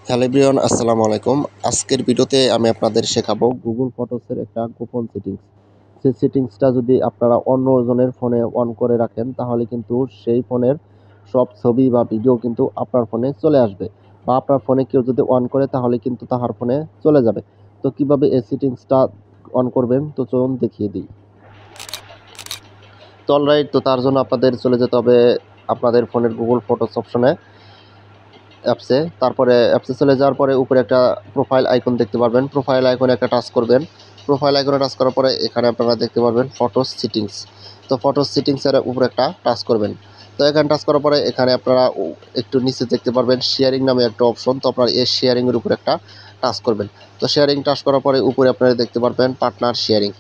Hello everyone, আসসালামু আলাইকুম। আজকের ভিডিওতে আমি আপনাদের শেখাবো গুগল ফটোসের একটা গোপন সেটিংস। সেই সেটিংসটা যদি আপনারা অন্যজনের ফোনে অন করে রাখেন তাহলে কিন্তু সেই ফোনের সব ছবি বা ভিডিও কিন্তু আপনার ফোনে চলে আসবে, বা আপনার ফোনে কেউ যদি অন করে তাহলে কিন্তু তাহার ফোনে চলে যাবে। তো কিভাবে এই সেটিংসটা অন করবেন তো চলুন দেখিয়ে দিই। তো অলরাইট, তো তার জন্য আপনাদের চলে যেতে হবে আপনাদের ফোনের গুগল ফটোস অপশনে, অ্যাপসে। তারপরে অ্যাপসে চলে যাওয়ার পরে উপরে একটা প্রোফাইল আইকন দেখতে পারবেন। প্রোফাইল আইকনে একটা টাচ করবেন। প্রোফাইল আইকনে টাচ করার পরে এখানে আপনারা দেখতে পারবেন ফটোস সেটিংস। তো ফটোস সেটিংসের উপরে একটা টাচ করবেন। তো এখানে টাচ করার পরে এখানে আপনারা একটু নিচে দেখতে পারবেন শেয়ারিং নামে একটা অপশন। তো আপনারা এই শেয়ারিংয়ের উপরে একটা টাচ করবেন। তো শেয়ারিং টাচ করার পরে উপরে আপনারা দেখতে পারবেন পার্টনার শেয়ারিং।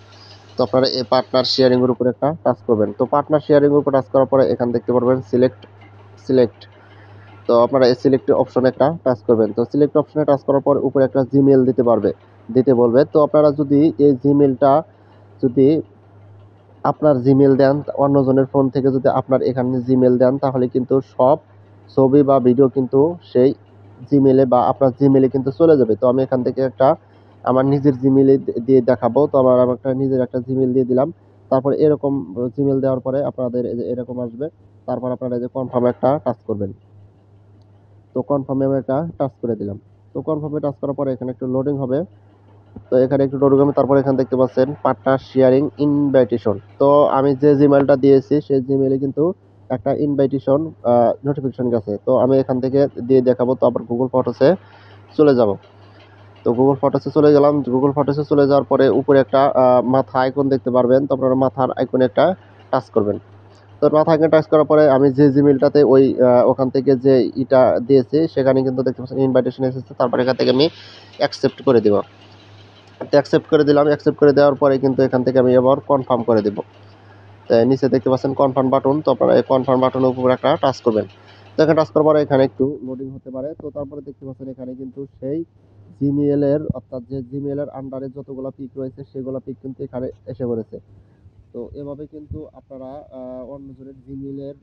তো আপনারা এই পার্টনার শেয়ারিংয়ের উপরে একটা টাচ করবেন। তো পার্টনার শেয়ারিংয়ের উপর টাচ করার পরে এখানে দেখতে পারবেন সিলেক্ট। তো আপনারা এই সিলেক্ট অপশনে একটা টাচ করবেন। তো সিলেক্ট অপশনে টাচ করার পর উপরে একটা জিমেইল দিতে বলবে। তো আপনারা যদি এই জিমেইলটা যদি আপনার জিমেইল দেন, অন্যজনের ফোন থেকে যদি আপনার এখানে জিমেইল দেন তাহলে কিন্তু সব ছবি বা ভিডিও কিন্তু সেই জিমেইলে বা আপনার জিমেইলে কিন্তু চলে যাবে। তো আমি এখান থেকে একটা আমার নিজের জিমেইলে দিয়ে দেখাবো। তো আমি একটা নিজের একটা জিমেইল দিয়ে দিলাম। তারপরে এরকম জিমেইল দেওয়ার পরে আপনাদের এই যে এরকম আসবে। তারপর আপনারা এই যে কনফার্ম একটা টাচ করবেন। তো কনফার্মে আমি একটা টাচ করে দিলাম। তো কনফার্মে টাচ করার পরে এখানে একটু লোডিং হবে। তো এখানে একটু লোডিং হবে, তারপরে এখানে দেখতে পাচ্ছেন পার্টনার শেয়ারিং ইনভাইটেশন। তো আমি যে জিমেইলটা দিয়েছি সেই জিমেইলে কিন্তু একটা ইনভাইটেশন নোটিফিকেশন গেছে। তো আমি এখান থেকে দিয়ে দেখাবো। তো আবার গুগল ফটোসে চলে যাব। তো গুগল ফটোসে চলে গেলাম। গুগল ফটোসে চলে যাওয়ার পরে উপরে একটা মাথা আইকন দেখতে পারবেন। তো আপনারা মাথার আইকনে একটা টাচ করবেন। তো মাথা আইকনে টাচ করার পরে আমি যে জিমেইলটাতে ওখান থেকে যে দিয়েছি সেখানে কিন্তু দেখতে পাচ্ছেন ইনভাইটেশন এসেছে। তারপর এখান থেকে আমি অ্যাকসেপ্ট করে দিব। তো অ্যাকসেপ্ট করে দিলাম। অ্যাকসেপ্ট করে দেওয়ার পরে কিন্তু এখান থেকে আমি আবার কনফার্ম করে দিব। নিচে দেখতে পাচ্ছেন কনফার্ম বাটন। তো আপনারা এই কনফার্ম বাটনের উপর একটা টাচ করবেন। তো এখানে টাচ করার পরে এখানে একটু লোডিং হতে পারে। তো তারপরে দেখতে পাচ্ছেন এখানে কিন্তু সেই জিমেইলের, অর্থাৎ যে জিমেইলের আন্ডারে যতগুলা পিক রয়েছে সেগুলা পিক কিন্তু এখানে এসে পড়েছে। তো এভাবে কিন্তু আপনারা অন্যজনের জিমেইলের